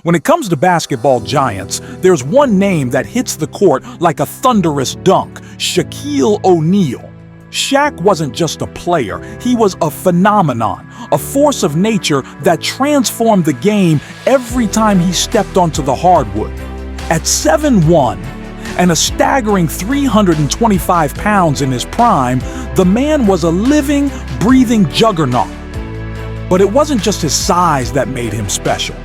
When it comes to basketball giants, there's one name that hits the court like a thunderous dunk: Shaquille O'Neal. Shaq wasn't just a player, he was a phenomenon, a force of nature that transformed the game every time he stepped onto the hardwood. At 7'1" and a staggering 325 pounds in his prime, the man was a living, breathing juggernaut. But it wasn't just his size that made him special.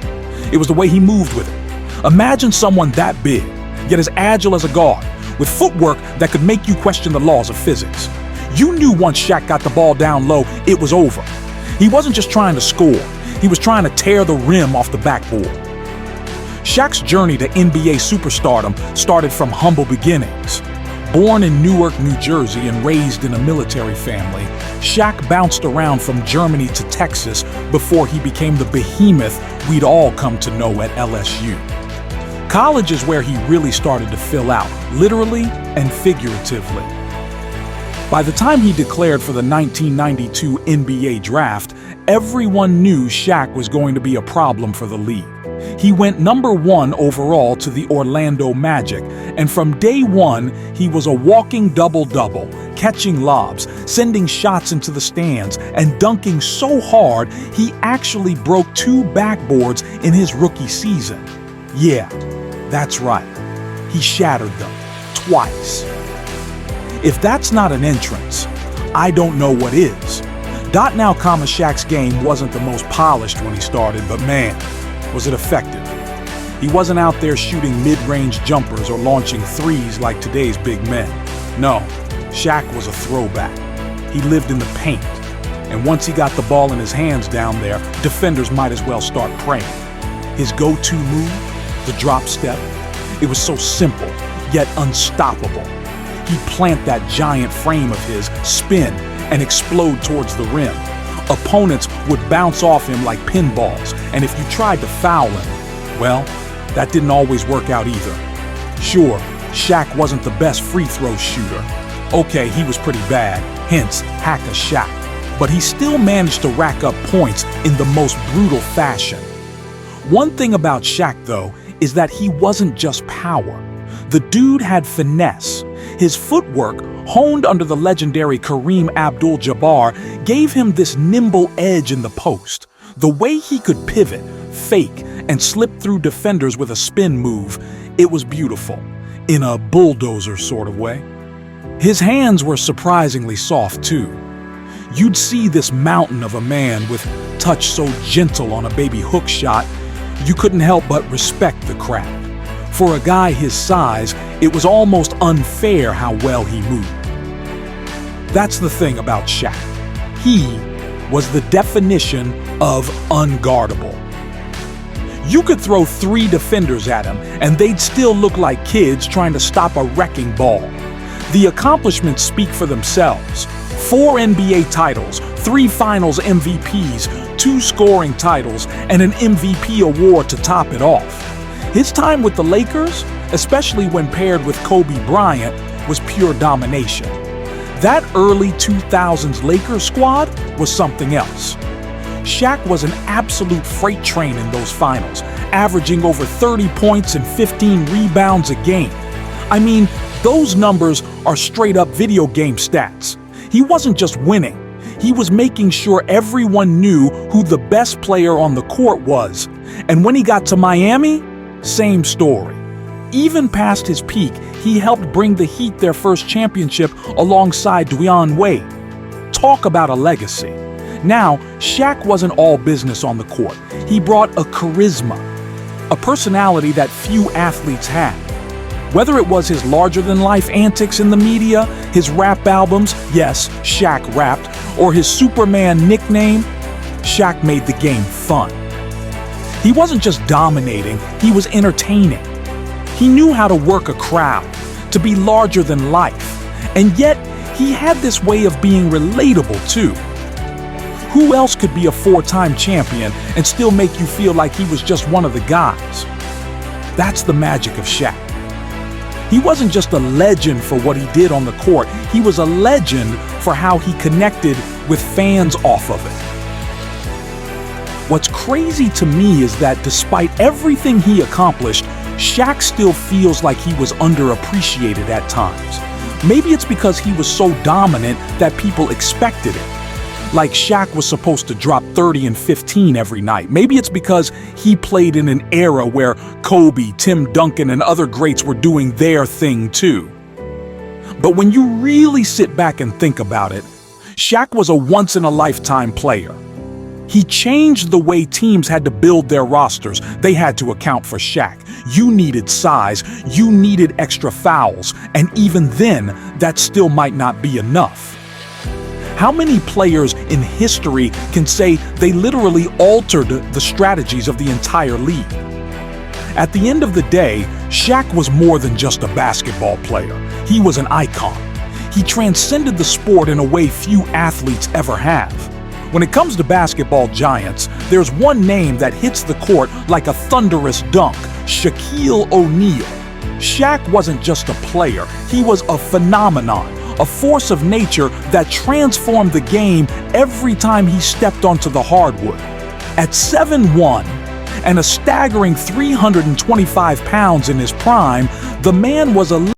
It was the way he moved with it. Imagine someone that big, yet as agile as a guard, with footwork that could make you question the laws of physics. You knew once Shaq got the ball down low, it was over. He wasn't just trying to score, he was trying to tear the rim off the backboard. Shaq's journey to NBA superstardom started from humble beginnings. Born in Newark, New Jersey and raised in a military family, Shaq bounced around from Germany to Texas before he became the behemoth we'd all come to know at LSU. College is where he really started to fill out, literally and figuratively. By the time he declared for the 1992 NBA draft, everyone knew Shaq was going to be a problem for the league. He went #1 overall to the Orlando Magic, and from day one, he was a walking double-double, catching lobs, sending shots into the stands, and dunking so hard he actually broke 2 backboards in his rookie season. Yeah, that's right. He shattered them, twice. If that's not an entrance, I don't know what is. Now, Shaq's game wasn't the most polished when he started, but man, was it effective. He wasn't out there shooting mid-range jumpers or launching threes like today's big men. No, Shaq was a throwback. He lived in the paint, and once he got the ball in his hands down there, defenders might as well start praying. His go-to move, the drop step, it was so simple, yet unstoppable. He'd plant that giant frame of his, spin, and explode towards the rim. Opponents would bounce off him like pinballs, and if you tried to foul him, well, that didn't always work out either. Sure, Shaq wasn't the best free throw shooter. Okay, he was pretty bad, hence hack-a-Shaq. But he still managed to rack up points in the most brutal fashion. One thing about Shaq, though, is that he wasn't just power. The dude had finesse. His footwork, honed under the legendary Kareem Abdul-Jabbar, gave him this nimble edge in the post. The way he could pivot, fake, and slip through defenders with a spin move, it was beautiful, in a bulldozer sort of way. His hands were surprisingly soft too. You'd see this mountain of a man with touch so gentle on a baby hook shot, you couldn't help but respect the craft. For a guy his size, it was almost unfair how well he moved. That's the thing about Shaq. He was the definition of unguardable. You could throw 3 defenders at him, and they'd still look like kids trying to stop a wrecking ball. The accomplishments speak for themselves. 4 NBA titles, 3 Finals MVPs, 2 scoring titles, and an MVP award to top it off. His time with the Lakers, especially when paired with Kobe Bryant, was pure domination. That early 2000s Lakers squad was something else. Shaq was an absolute freight train in those finals, averaging over 30 points and 15 rebounds a game. I mean, those numbers are straight-up video game stats. He wasn't just winning, he was making sure everyone knew who the best player on the court was. And when he got to Miami, same story. Even past his peak, he helped bring the Heat their first championship alongside Dwyane Wade. Talk about a legacy. Now, Shaq wasn't all business on the court. He brought a charisma, a personality that few athletes had. Whether it was his larger-than-life antics in the media, his rap albums, yes, Shaq rapped, or his Superman nickname, Shaq made the game fun. He wasn't just dominating, he was entertaining. He knew how to work a crowd, to be larger than life, and yet he had this way of being relatable too. Who else could be a 4-time champion and still make you feel like he was just one of the guys? That's the magic of Shaq. He wasn't just a legend for what he did on the court, he was a legend for how he connected with fans off of it. What's crazy to me is that despite everything he accomplished, Shaq still feels like he was underappreciated at times. Maybe it's because he was so dominant that people expected it. Like Shaq was supposed to drop 30 and 15 every night. Maybe it's because he played in an era where Kobe, Tim Duncan, and other greats were doing their thing too. But when you really sit back and think about it, Shaq was a once-in-a-lifetime player. He changed the way teams had to build their rosters. They had to account for Shaq. You needed size, you needed extra fouls, and even then, that still might not be enough. How many players in history can say they literally altered the strategies of the entire league? At the end of the day, Shaq was more than just a basketball player. He was an icon. He transcended the sport in a way few athletes ever have. When it comes to basketball giants, there's one name that hits the court like a thunderous dunk: Shaquille O'Neal. Shaq wasn't just a player, he was a phenomenon, a force of nature that transformed the game every time he stepped onto the hardwood. At 7'1" and a staggering 325 pounds in his prime, the man was a